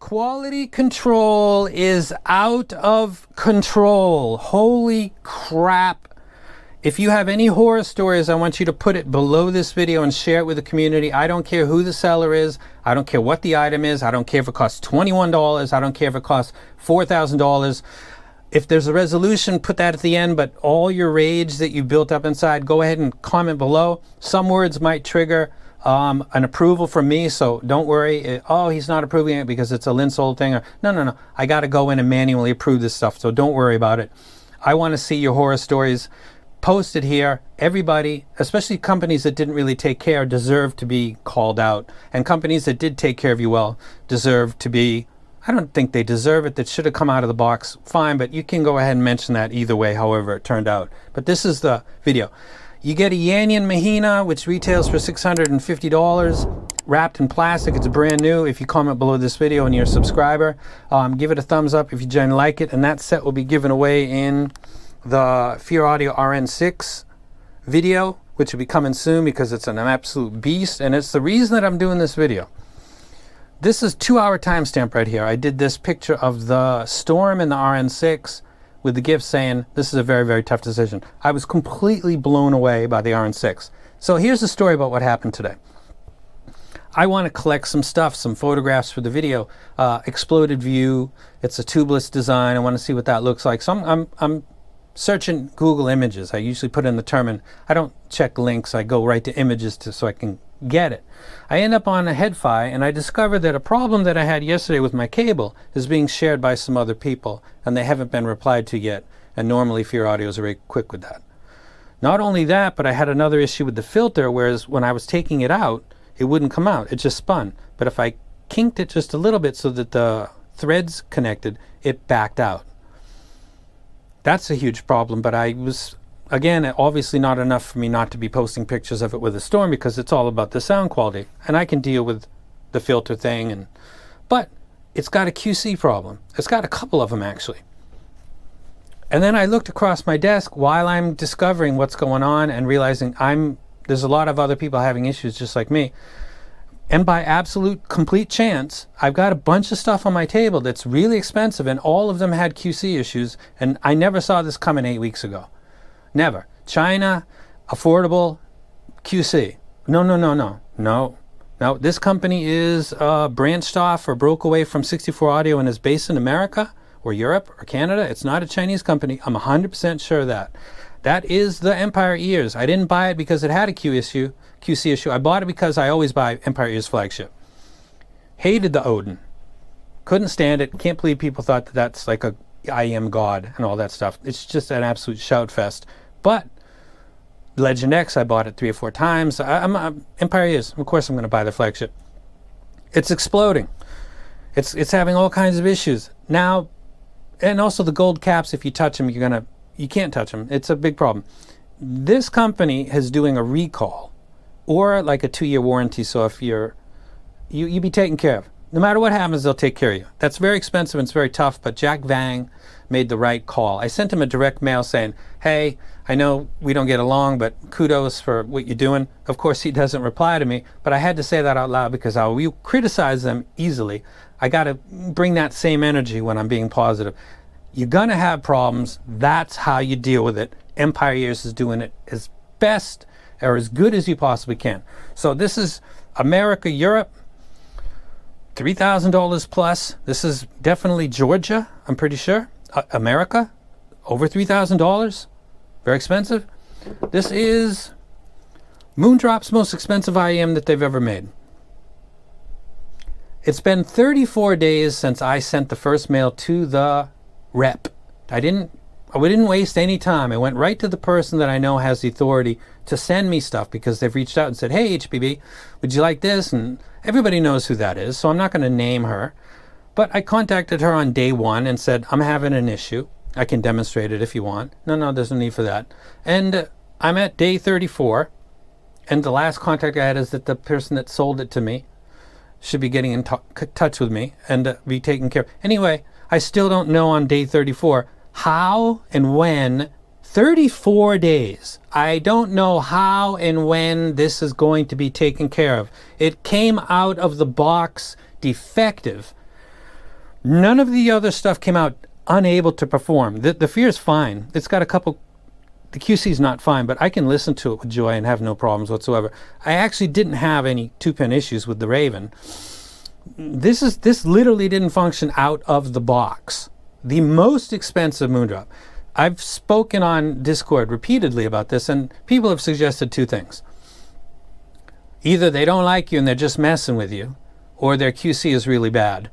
Quality control is out of control. Holy crap. If you have any horror stories, I want you to put it below this video and share it with the community. I don't care who the seller is. I don't care what the item is. I don't care if it costs $21. I don't care if it costs $4,000. If there's a resolution, put that at the end, but all your rage that you built up inside, go ahead and comment below. Some words might trigger an approval from me, so don't worry. Oh, he's not approving it because it's a Linsold thing. Or, no. I got to go in and manually approve this stuff, so don't worry about it. I want to see your horror stories posted here. Everybody, especially companies that didn't really take care, deserve to be called out. And companies that did take care of you well deserve to be, I don't think they deserve it. That should have come out of the box. Fine, but you can go ahead and mention that either way, however it turned out. But this is the video. You get a Yanyan Mahina, which retails for $650, wrapped in plastic. It's brand new. If you comment below this video and you're a subscriber, give it a thumbs up if you generally like it. And that set will be given away in the Fear Audio RN6 video, which will be coming soon because it's an absolute beast. And it's the reason that I'm doing this video. This is 2-hour timestamp right here. I did this picture of the storm in the RN6 with the gift saying, this is a very, very tough decision. I was completely blown away by the RN6. So here's the story about what happened today. I want to collect some stuff, some photographs for the video. Exploded view. It's a tubeless design. I want to see what that looks like. So I'm searching Google Images. I usually put in the term, and I don't check links. I go right to images so I can get it. I end up on a HeadFi, and I discovered that a problem that I had yesterday with my cable is being shared by some other people, and they haven't been replied to yet. And normally Fear Audio is very quick with that. Not only that, but I had another issue with the filter, whereas when I was taking it out, it wouldn't come out. It just spun. But if I kinked it just a little bit so that the threads connected, it backed out. That's a huge problem, but I was, again, obviously not enough for me not to be posting pictures of it with a storm because it's all about the sound quality. And I can deal with the filter thing, but it's got a QC problem. It's got a couple of them, actually. And then I looked across my desk while I'm discovering what's going on and realizing there's a lot of other people having issues just like me. And by absolute complete chance, I've got a bunch of stuff on my table that's really expensive, and all of them had QC issues, and I never saw this coming 8 weeks ago. Never. China, affordable, QC. No. This company is branched off or broke away from 64 Audio and is based in America or Europe or Canada. It's not a Chinese company. I'm 100% sure of that. That is the Empire Ears. I didn't buy it because it had a QC issue. I bought it because I always buy Empire Ears flagship. Hated the Odin. Couldn't stand it. Can't believe people thought that that's like a I am God and all that stuff. It's just an absolute shout fest. But Legend X, I bought it 3 or 4 times. I'm Empire Ears. Of course I'm going to buy the flagship. It's exploding. It's having all kinds of issues. Now, and also the gold caps, if you touch them, you can't touch them. It's a big problem. This company is doing a recall or like a 2-year warranty. So if you be taken care of. No matter what happens, they'll take care of you. That's very expensive and it's very tough, but Jack Vang made the right call. I sent him a direct mail saying, hey, I know we don't get along, but kudos for what you're doing. Of course, he doesn't reply to me, but I had to say that out loud because I will criticize them easily. I got to bring that same energy when I'm being positive. You're going to have problems. That's how you deal with it. Empire Ears is doing it as best or as good as you possibly can. So this is America, Europe, $3,000 plus. This is definitely Georgia, I'm pretty sure. America, over $3,000. Very expensive. This is Moondrop's most expensive IEM that they've ever made. It's been 34 days since I sent the first mail to the rep. I didn't waste any time. I went right to the person that I know has the authority to send me stuff because they've reached out and said, hey, HPB, would you like this? And everybody knows who that is, so I'm not going to name her. But I contacted her on day 1 and said, I'm having an issue. I can demonstrate it if you want. No, there's no need for that. And I'm at day 34, and the last contact I had is that the person that sold it to me should be getting in touch with me and be taken care of. Anyway, I still don't know on day 34 how and when. 34 days. I don't know how and when this is going to be taken care of. It came out of the box defective. None of the other stuff came out unable to perform. The fear is fine. It's got a couple, the QC is not fine, but I can listen to it with joy and have no problems whatsoever. I actually didn't have any 2-pin issues with the Raven. This literally didn't function out of the box. The most expensive Moondrop. I've spoken on Discord repeatedly about this, and people have suggested 2 things. Either they don't like you and they're just messing with you, or their QC is really bad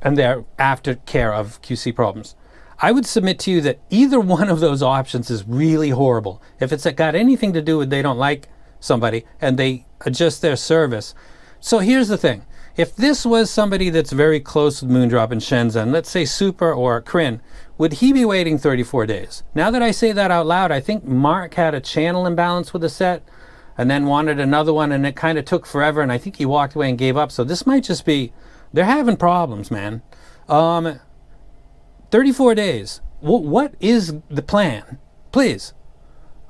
and they're aftercare of QC problems. I would submit to you that either one of those options is really horrible. If it's got anything to do with they don't like somebody and they adjust their service. So here's the thing. If this was somebody that's very close with Moondrop and Shenzhen, let's say Super or Kryn, would he be waiting 34 days? Now that I say that out loud, I think Mark had a channel imbalance with a set and then wanted another one, and it kind of took forever, and I think he walked away and gave up. So this might just be, they're having problems, man. 34 days. What is the plan? Please.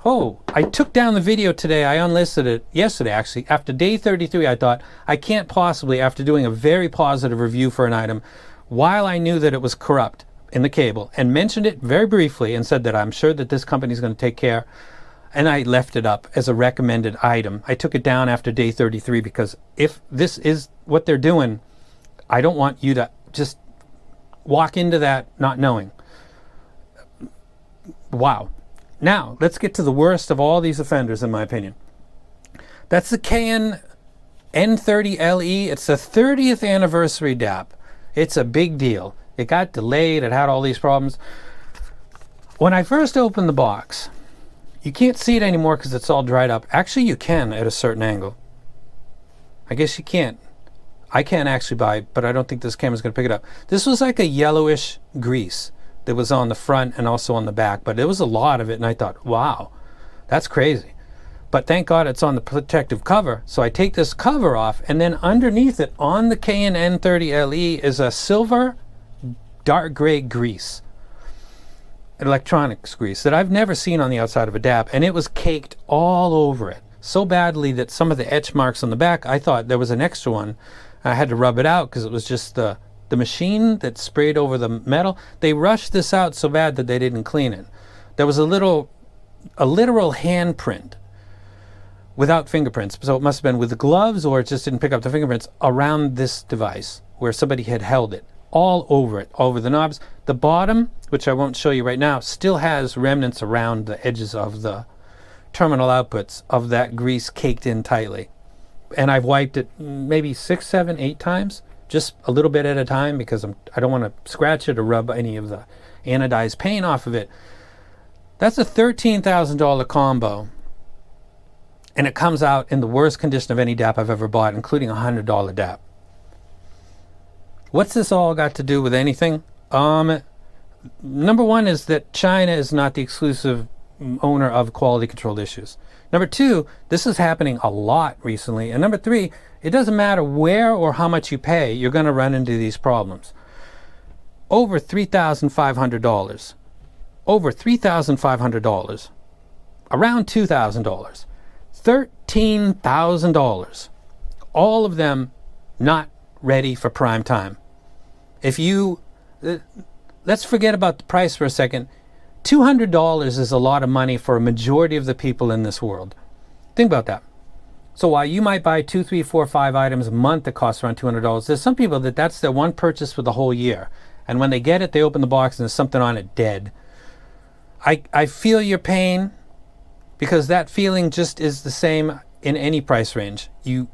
Oh, I took down the video today. I unlisted it yesterday, actually. After day 33, I thought, I can't possibly, after doing a very positive review for an item, while I knew that it was corrupt in the cable, and mentioned it very briefly and said that I'm sure that this company is going to take care, and I left it up as a recommended item. I took it down after day 33 because if this is what they're doing, I don't want you to just walk into that not knowing. Wow. Now, let's get to the worst of all these offenders, in my opinion. That's the KN N30LE. It's the 30th anniversary DAP. It's a big deal. It got delayed. It had all these problems. When I first opened the box, you can't see it anymore because it's all dried up. Actually, you can at a certain angle. I guess you can't. I can't actually buy it, but I don't think this camera's going to pick it up. This was like a yellowish grease that was on the front and also on the back, but there was a lot of it, and I thought, wow, that's crazy. But thank God it's on the protective cover. So I take this cover off, and then underneath it on the KN N30LE is a silver dark gray grease, electronics grease, that I've never seen on the outside of a DAP, and it was caked all over it so badly that some of the etch marks on the back, I thought there was an extra one. I had to rub it out because it was just the machine that sprayed over the metal. They rushed this out so bad that they didn't clean it. There was a literal handprint without fingerprints, so it must have been with the gloves, or it just didn't pick up the fingerprints around this device where somebody had held it, all over it, over the knobs. The bottom, which I won't show you right now, still has remnants around the edges of the terminal outputs of that grease caked in tightly. And I've wiped it maybe 6, 7, 8 times, just a little bit at a time, because I don't want to scratch it or rub any of the anodized paint off of it. That's a $13,000 combo, and it comes out in the worst condition of any DAP I've ever bought, including a $100 DAP. What's this all got to do with anything? Number one is that China is not the exclusive owner of quality control issues. Number two, this is happening a lot recently. And number three, it doesn't matter where or how much you pay, you're going to run into these problems. Over $3,500. Over $3,500. Around $2,000. $13,000. All of them not ready for prime time. If you, let's forget about the price for a second. $200 is a lot of money for a majority of the people in this world. Think about that. So while you might buy 2, 3, 4, 5 items a month that cost around $200, there's some people that's their one purchase for the whole year. And when they get it, they open the box and there's something on it dead. I feel your pain, because that feeling just is the same in any price range. You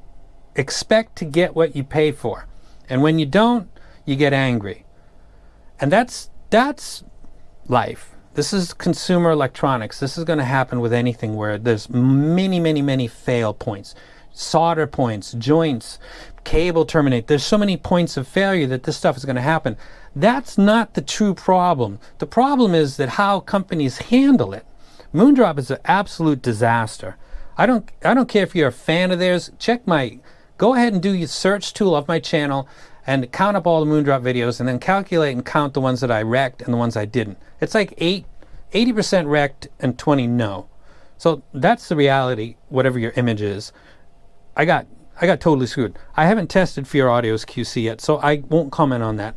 expect to get what you pay for. And when you don't, you get angry. And that's life. This is consumer electronics. This is going to happen with anything where there's many fail points. Solder points, joints, cable terminate. There's so many points of failure that this stuff is going to happen. That's not the true problem. The problem is that how companies handle it. Moondrop is an absolute disaster. I don't care if you're a fan of theirs. Go ahead and do your search tool of my channel and count up all the Moondrop videos, and then calculate and count the ones that I wrecked and the ones I didn't. It's like 80% wrecked and 20 no. So that's the reality, whatever your image is. I got I got totally screwed. I haven't tested Fear Audio's QC yet, so I won't comment on that.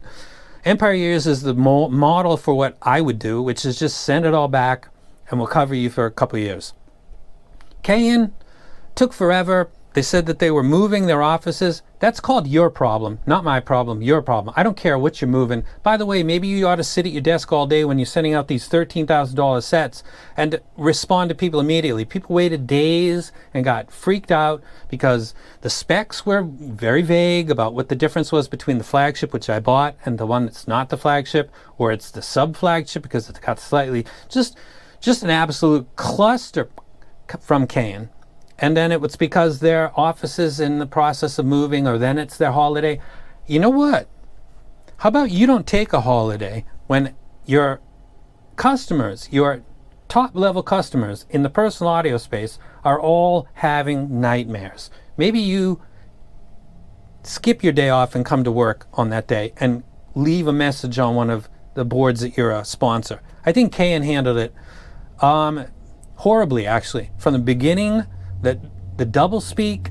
Empire Ears is the model for what I would do, which is just send it all back and we'll cover you for a couple of years. KN took forever. They said that they were moving their offices. That's called your problem, not my problem, your problem. I don't care what you're moving. By the way, maybe you ought to sit at your desk all day when you're sending out these $13,000 sets and respond to people immediately. People waited days and got freaked out because the specs were very vague about what the difference was between the flagship, which I bought, and the one that's not the flagship, or it's the sub-flagship because it's got slightly, just an absolute cluster from KN. And then it was because their office is in the process of moving, or then it's their holiday. You know what? How about you don't take a holiday when your customers, your top level customers in the personal audio space are all having nightmares. Maybe you skip your day off and come to work on that day and leave a message on one of the boards that you're a sponsor. I think KN handled it horribly, actually. From the beginning, that the double speak,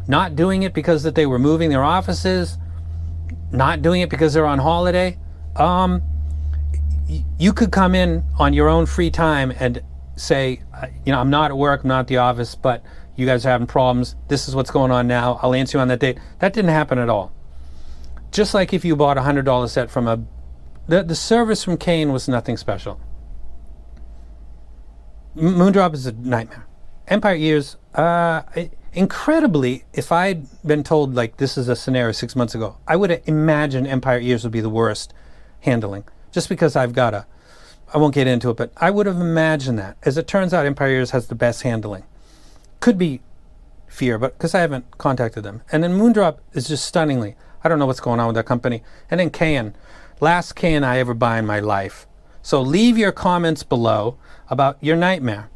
not doing it because that they were moving their offices, not doing it because they're on holiday. You could come in on your own free time and say, you know, I'm not at work, I'm not at the office, but you guys are having problems. This is what's going on now. I'll answer you on that date. That didn't happen at all. Just like if you bought a $100 set from the service from KN was nothing special. Moondrop is a nightmare. Empire Ears, incredibly, if I'd been told like this is a scenario 6 months ago, I would imagine Empire Ears would be the worst handling. Just because I won't get into it, but I would have imagined that. As it turns out, Empire Ears has the best handling. Could be Fear, but because I haven't contacted them. And then Moondrop is just stunningly, I don't know what's going on with that company. And then KN, last KN I ever buy in my life. So leave your comments below about your nightmare.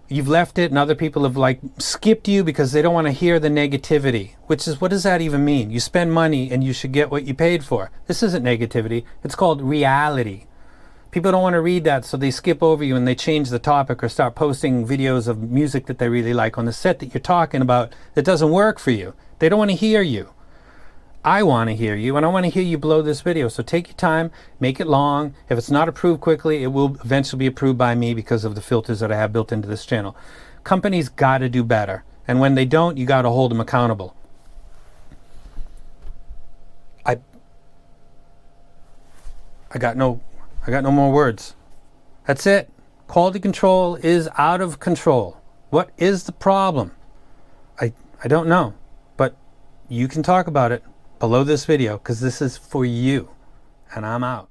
You've left it and other people have like skipped you because they don't want to hear the negativity, which is, what does that even mean? You spend money and you should get what you paid for. This isn't negativity. It's called reality. People don't want to read that, so they skip over you and they change the topic or start posting videos of music that they really like on the set that you're talking about that doesn't work for you. They don't want to hear you. I want to hear you, and I want to hear you blow this video. So take your time, make it long. If it's not approved quickly, it will eventually be approved by me because of the filters that I have built into this channel. Companies got to do better, and when they don't, you got to hold them accountable. I got no more words. That's it. Quality control is out of control. What is the problem? I don't know, but you can talk about it below this video because this is for you, and I'm out.